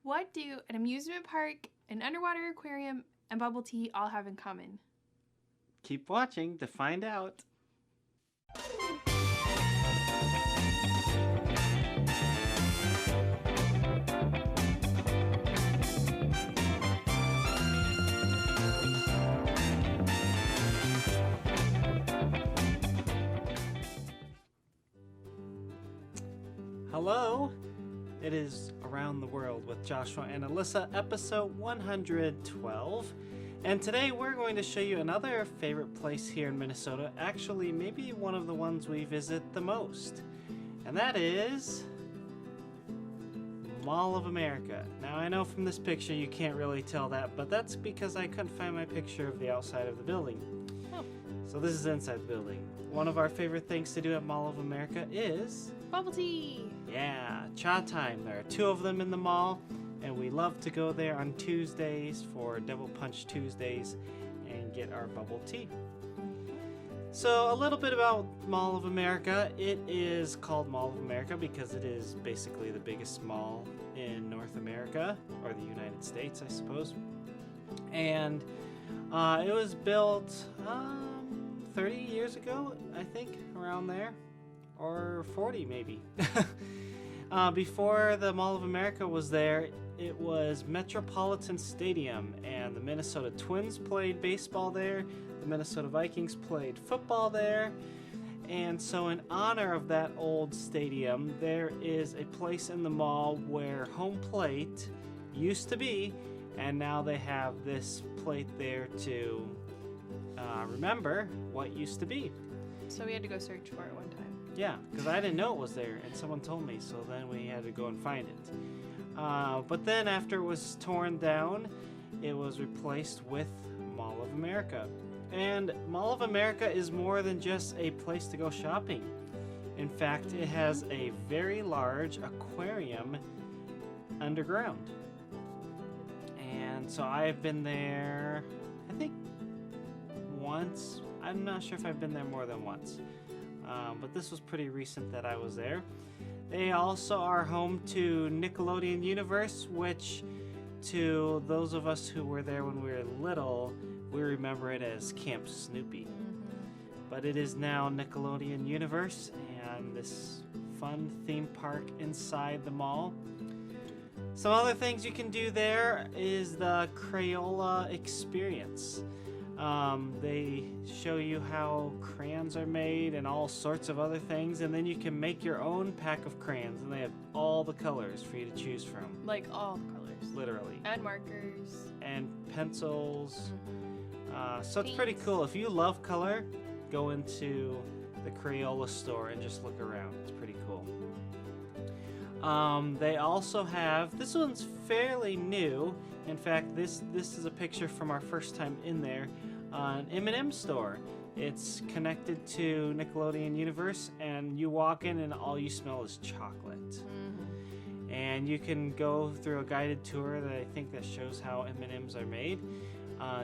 What do an amusement park, an underwater aquarium, and bubble tea all have in common? Keep watching to find out. Hello, it is Around the World with Joshua and Alyssa, episode 112. And today we're going to show you another favorite place here in Minnesota, actually maybe one of the ones we visit the most. And that is Mall of America. Now I know from this picture you can't really tell that, but that's because I couldn't find my picture of the outside of the building. Oh. So this is inside the building. One of our favorite things to do at Mall of America is Bubble tea! yeah, cha time. There are two of them in the mall, and we love to go there on Tuesdays for Double Punch Tuesdays and get our bubble tea. So a little bit about Mall of America. It is called Mall of America because it is basically the biggest mall in North America, or the United States, I suppose. And it was built 30 years ago, I think, around there. Or 40 maybe. Before the Mall of America was there, it was Metropolitan Stadium, and the Minnesota Twins played baseball there. The Minnesota Vikings played football there. And so in honor of that old stadium, there is a place in the mall where home plate used to be, and now they have this plate there to remember what used to be. So we had to go search for it one time. Yeah, because I didn't know it was there, and someone told me, so then we had to go and find it. But then after it was torn down, it was replaced with Mall of America. And Mall of America is more than just a place to go shopping. In fact, it has a very large aquarium underground. And so I've been there, I think, once. I'm not sure if I've been there more than once. But this was pretty recent that I was there. They also are home to Nickelodeon Universe, which to those of us who were there when we were little, we remember it as Camp Snoopy. But it is now Nickelodeon Universe, and this fun theme park inside the mall. Some other things you can do there is the Crayola experience. They show you how crayons are made and all sorts of other things, and then you can make your own pack of crayons, and they have all the colors for you to choose from. Like all the colors. Literally. And markers. And pencils. Mm-hmm. So it's pretty cool. If you love color, go into the Crayola store and just look around. It's pretty cool. They also have, this one's fairly new. In fact, this is a picture from our first time in there, an M&M store. It's connected to Nickelodeon Universe, and you walk in and all you smell is chocolate. Mm-hmm. And you can go through a guided tour that I think that shows how M&Ms are made.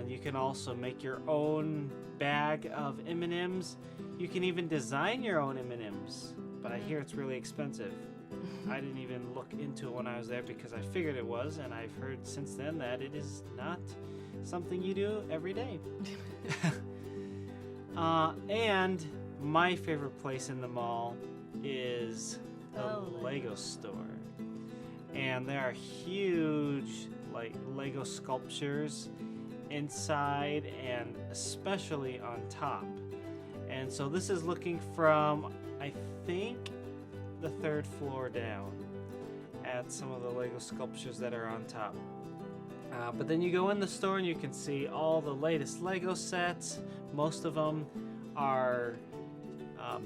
You can also make your own bag of M&Ms. You can even design your own M&Ms, but I hear it's really expensive. I didn't even look into it when I was there because I figured it was, and I've heard since then that it is not something you do every day. And my favorite place in the mall is the Lego store. And there are huge Lego sculptures inside and especially on top. And so this is looking from, I think, the third floor down at some of the Lego sculptures that are on top. But then you go in the store and you can see all the latest Lego sets. Most of them are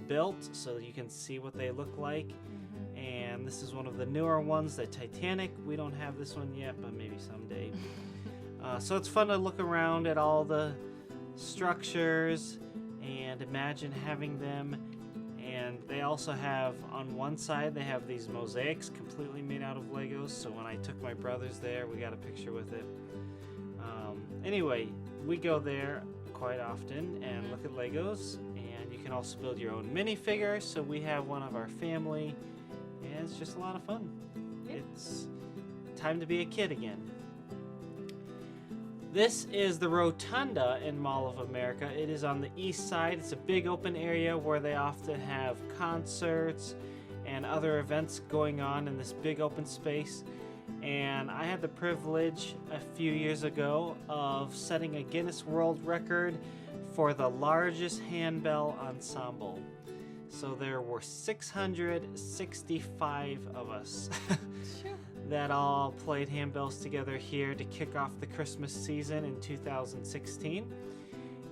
built so you can see what they look like. Mm-hmm. And this is one of the newer ones, the Titanic. We don't have this one yet, but maybe someday. So it's fun to look around at all the structures and imagine having them. And they also have, on one side, they have these mosaics completely made out of Legos. So when I took my brothers there, we got a picture with it. Anyway, we go there quite often and look at Legos. And you can also build your own minifigures. So we have one of our family. And it's just a lot of fun. Yeah. It's time to be a kid again. This is the Rotunda in Mall of America. It is on the east side. It's a big open area where they often have concerts and other events going on in this big open space. And I had the privilege a few years ago of setting a Guinness World Record for the largest handbell ensemble. So there were 665 of us that all played handbells together here to kick off the Christmas season in 2016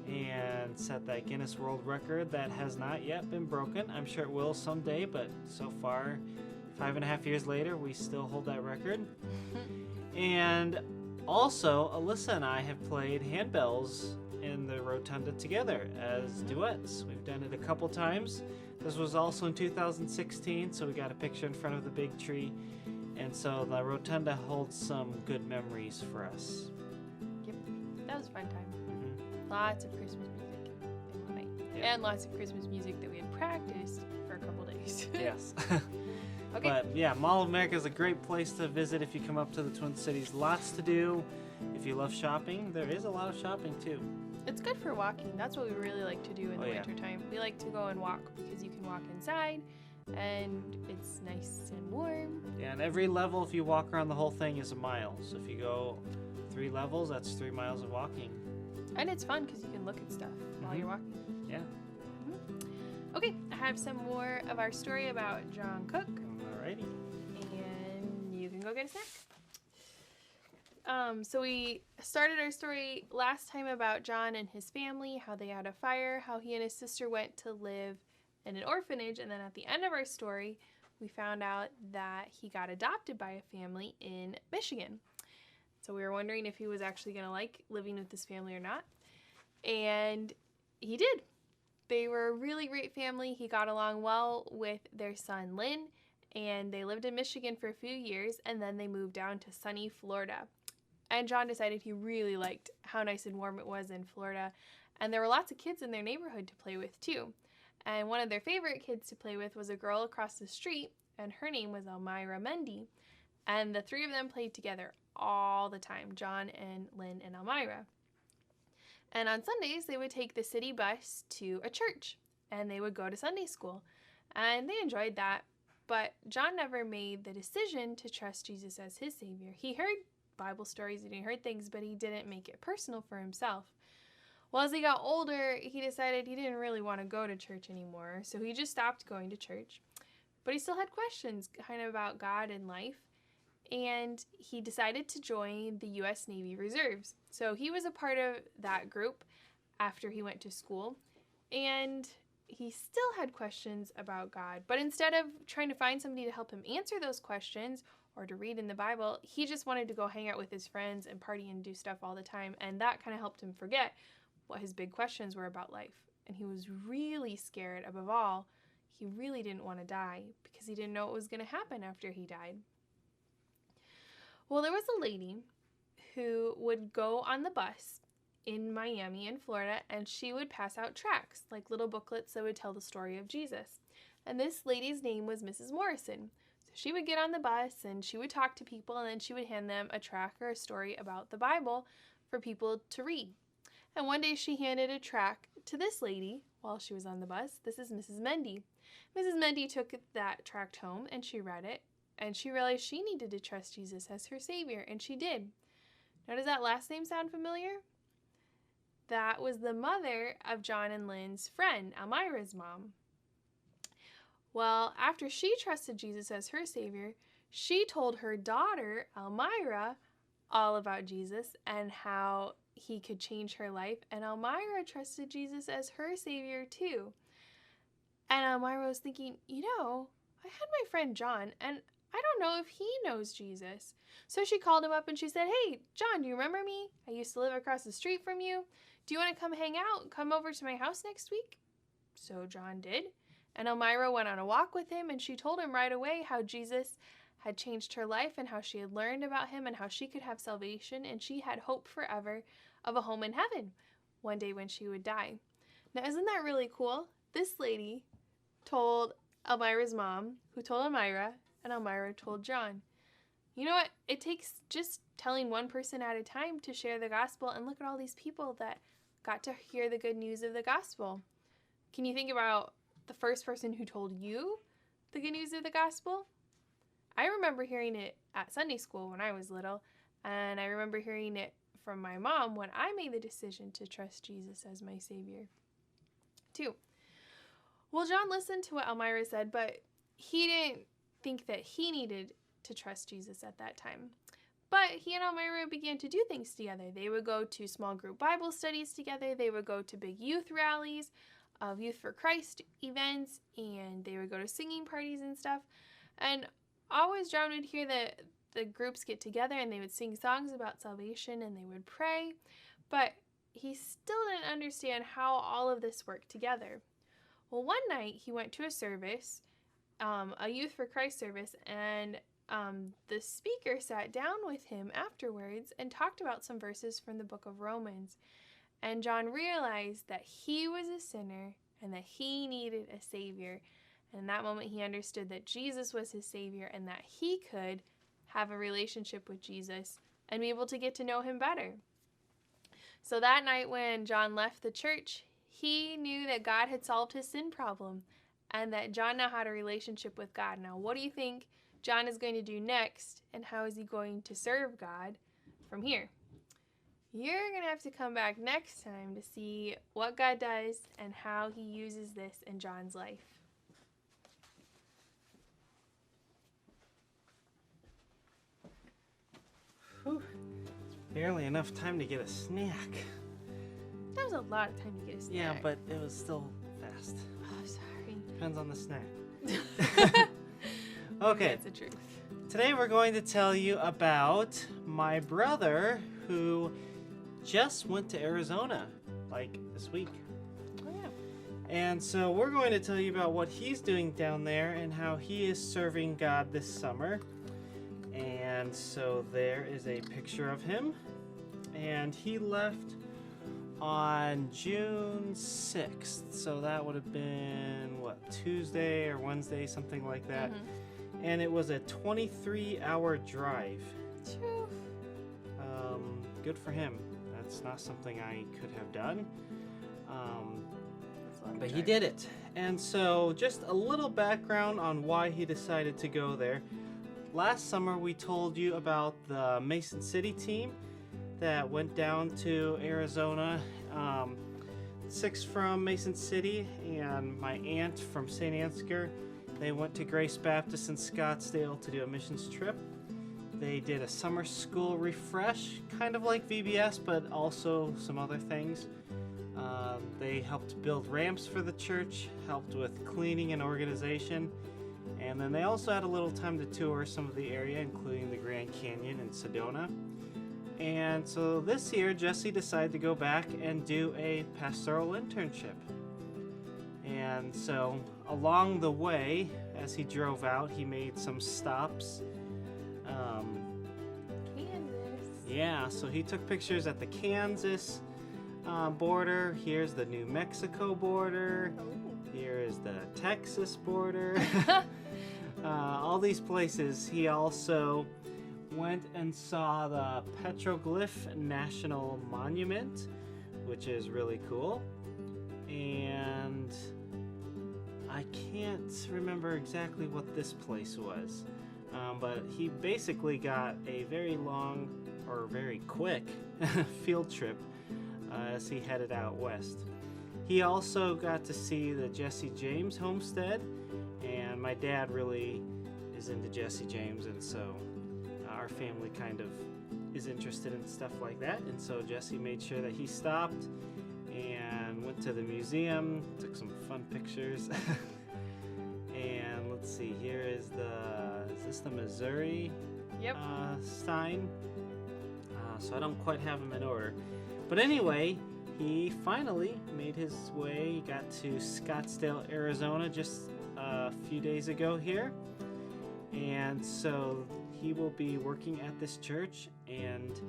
and set that Guinness World Record that has not yet been broken. I'm sure it will someday, but so far, 5.5 years later, we still hold that record. And also, Alyssa and I have played handbells in the Rotunda together as duets. We've done it a couple times. This was also in 2016, so we got a picture in front of the big tree. And so the Rotunda holds some good memories for us. Yep, that was a fun time. Mm-hmm. Lots of Christmas music in one night. Yeah. And lots of Christmas music that we had practiced for a couple days. Yes. Okay. But yeah, Mall of America is a great place to visit if you come up to the Twin Cities. Lots to do. If you love shopping, there is a lot of shopping too. It's good for walking. That's what we really like to do in the wintertime. We like to go and walk because you can walk inside and it's nice and warm. Yeah, and every level, if you walk around the whole thing, is a mile. So if you go 3 levels, that's 3 miles of walking. And it's fun because you can look at stuff while you're walking. Yeah. Okay, I have some more of our story about John Cook. Alrighty. And you can go get a snack. So we started our story last time about John and his family, how they had a fire, how he and his sister went to live in an orphanage, and then at the end of our story, we found out that he got adopted by a family in Michigan. So we were wondering if he was actually going to like living with this family or not. And he did. They were a really great family. He got along well with their son, Lynn, and they lived in Michigan for a few years, and then they moved down to sunny Florida. And John decided he really liked how nice and warm it was in Florida, and there were lots of kids in their neighborhood to play with, too. And one of their favorite kids to play with was a girl across the street, and her name was Elmira Mendy. And the 3 of them played together all the time, John and Lynn and Elmira. And on Sundays, they would take the city bus to a church, and they would go to Sunday school. And they enjoyed that, but John never made the decision to trust Jesus as his Savior. He heard Bible stories and he heard things, but he didn't make it personal for himself. Well, as he got older, he decided he didn't really want to go to church anymore, so he just stopped going to church. But he still had questions kind of about God and life, and he decided to join the U.S. Navy Reserves. So he was a part of that group after he went to school, and he still had questions about God. But instead of trying to find somebody to help him answer those questions or to read in the Bible, he just wanted to go hang out with his friends and party and do stuff all the time, and that kind of helped him forget what his big questions were about life. And he was really scared. Above all, he really didn't want to die because he didn't know what was going to happen after he died. Well, there was a lady who would go on the bus in Miami in Florida, and she would pass out tracts, like little booklets that would tell the story of Jesus. And this lady's name was Mrs. Morrison. So she would get on the bus and she would talk to people, and then she would hand them a tract or a story about the Bible for people to read. And one day she handed a tract to this lady while she was on the bus. This is Mrs. Mendy. Mrs. Mendy took that tract home and she read it, and she realized she needed to trust Jesus as her Savior, and she did. Now, does that last name sound familiar? That was the mother of John and Lynn's friend, Elmira's mom. Well, after she trusted Jesus as her Savior, she told her daughter, Elmira, all about Jesus and how he could change her life, and Elmira trusted Jesus as her Savior too. And Elmira was thinking, I had my friend John, and I don't know if he knows Jesus. So she called him up and she said, "Hey, John, do you remember me? I used to live across the street from you. Do you want to come hang out? Come over to my house next week?" So John did. And Elmira went on a walk with him, and she told him right away how Jesus had changed her life and how she had learned about him and how she could have salvation, and she had hope forever of a home in heaven one day when she would die. Now, isn't that really cool? This lady told Elmira's mom, who told Elmira, and Elmira told John. You know what? It takes just telling one person at a time to share the gospel, and look at all these people that got to hear the good news of the gospel. Can you think about the first person who told you the good news of the gospel? I remember hearing it at Sunday school when I was little, and I remember hearing it from my mom when I made the decision to trust Jesus as my Savior, too. Well, John listened to what Elmira said, but he didn't think that he needed to trust Jesus at that time. But he and Elmira began to do things together. They would go to small group Bible studies together. They would go to big youth rallies, Youth for Christ events, and they would go to singing parties and stuff. And always John would hear the groups get together and they would sing songs about salvation and they would pray. But he still didn't understand how all of this worked together. Well, one night he went to a service, a Youth for Christ service, and the speaker sat down with him afterwards and talked about some verses from the book of Romans. And John realized that he was a sinner and that he needed a Savior. And in that moment, he understood that Jesus was his Savior and that he could have a relationship with Jesus and be able to get to know him better. So that night when John left the church, he knew that God had solved his sin problem and that John now had a relationship with God. Now, what do you think John is going to do next, and how is he going to serve God from here? You're going to have to come back next time to see what God does and how he uses this in John's life. Whew. Barely enough time to get a snack. That was a lot of time to get a snack. Yeah, but it was still fast. Oh, sorry. Depends on the snack. Okay. That's the truth. Today we're going to tell you about my brother who just went to Arizona, like this week. Oh, yeah. And so we're going to tell you about what he's doing down there and how he is serving God this summer. And so there is a picture of him. And he left on June 6th. So that would have been, Tuesday or Wednesday, something like that. Mm-hmm. And it was a 23-hour drive. Phew. Good for him. That's not something I could have done. But he did it. And so just a little background on why he decided to go there. Last summer we told you about the Mason City team that went down to Arizona. 6 from Mason City and my aunt from St. Ansgar. They went to Grace Baptist in Scottsdale to do a missions trip. They did a summer school refresh, kind of like VBS, but also some other things. They helped build ramps for the church, helped with cleaning and organization, and then they also had a little time to tour some of the area, including the Grand Canyon and Sedona. And so this year, Jesse decided to go back and do a pastoral internship. And so along the way, as he drove out, he made some stops. Kansas. Yeah, so he took pictures at the Kansas border. Here's the New Mexico border. Oh. Here is the Texas border. All these places. He also went and saw the Petroglyph National Monument, which is really cool. And I can't remember exactly what this place was, but he basically got a very long or very quick field trip as he headed out west. He also got to see the Jesse James Homestead, and my dad really is into Jesse James, and so our family kind of is interested in stuff like that, and so Jesse made sure that he stopped and went to the museum, took some fun pictures. And let's see, here is this the Missouri Yep. sign? So I don't quite have them in order. But anyway, he finally made his way. He got to Scottsdale, Arizona just a few days ago here. And so he will be working at this church. And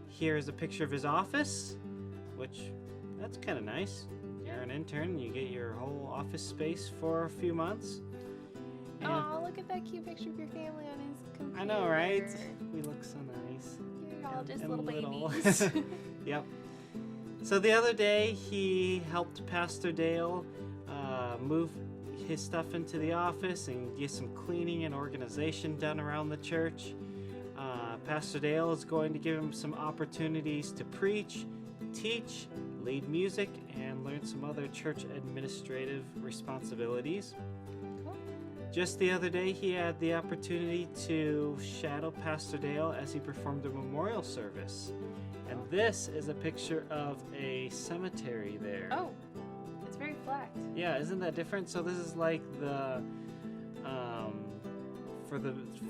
here is a picture of his office, which that's kind of nice. You're an intern, you get your whole office space for a few months. And Oh, look at that cute picture of your family on his computer. I know, right? We look so nice. You're all just and little little. babies. Yep. So the other day, he helped Pastor Dale move his stuff into the office and get some cleaning and organization done around the church. Pastor Dale is going to give him some opportunities to preach, teach, lead music, and learn some other church administrative responsibilities. Cool. Just the other day, he had the opportunity to shadow Pastor Dale as he performed a memorial service. And this is a picture of a cemetery there. Oh, it's very flat. Yeah, isn't that different? So this is like the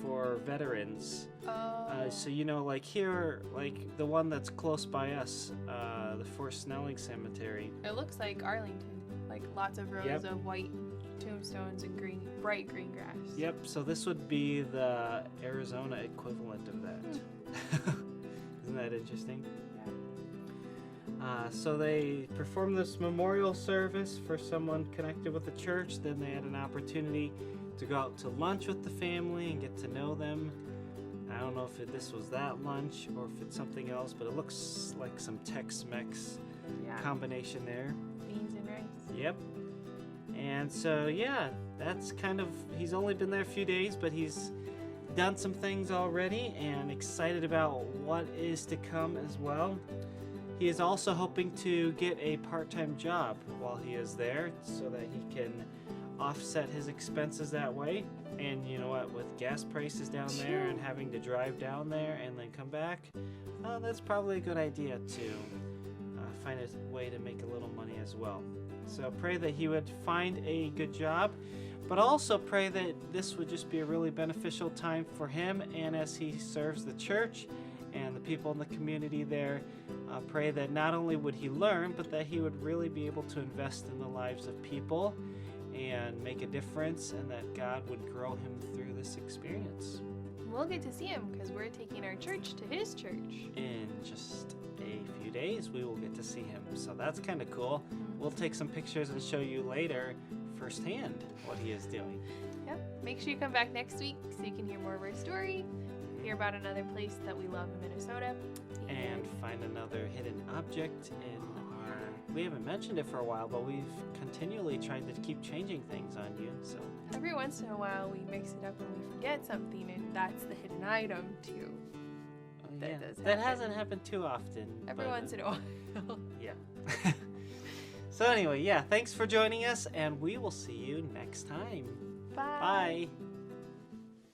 for veterans. Oh. So like here, like the one that's close by us, the Fort Snelling Cemetery. It looks like Arlington, like lots of rows Yep. of white tombstones and bright green grass. Yep. So this would be the Arizona equivalent of that. Isn't that interesting? So they performed this memorial service for someone connected with the church. Then they had an opportunity to go out to lunch with the family and get to know them. I don't know if this was that lunch or if it's something else, but it looks like some Tex-Mex combination there. Beans and rice. Yep. And so, yeah, that's kind of, he's only been there a few days, but he's done some things already and excited about what is to come as well. He is also hoping to get a part-time job while he is there so that he can offset his expenses that way. And you know what, with gas prices down there and having to drive down there and then come back, that's probably a good idea to find a way to make a little money as well. So pray that he would find a good job, but also pray that this would just be a really beneficial time for him, and as he serves the church and the people in the community there, pray that not only would he learn, but that he would really be able to invest in the lives of people and make a difference, and that God would grow him through this experience. We'll get to see him because we're taking our church to his church. In just a few days, we will get to see him. So that's kind of cool. We'll take some pictures and show you later firsthand what he is doing. Yep. Make sure you come back next week so you can hear more of our story, hear about another place that we love in Minnesota, and find another hidden object in our... We haven't mentioned it for a while, but we've continually tried to keep changing things on you, so... Every once in a while we mix it up and we forget something, and that's the hidden item too. That hasn't happened too often. Every once in a while. Yeah. So anyway, yeah, thanks for joining us, and we will see you next time. Bye. Bye.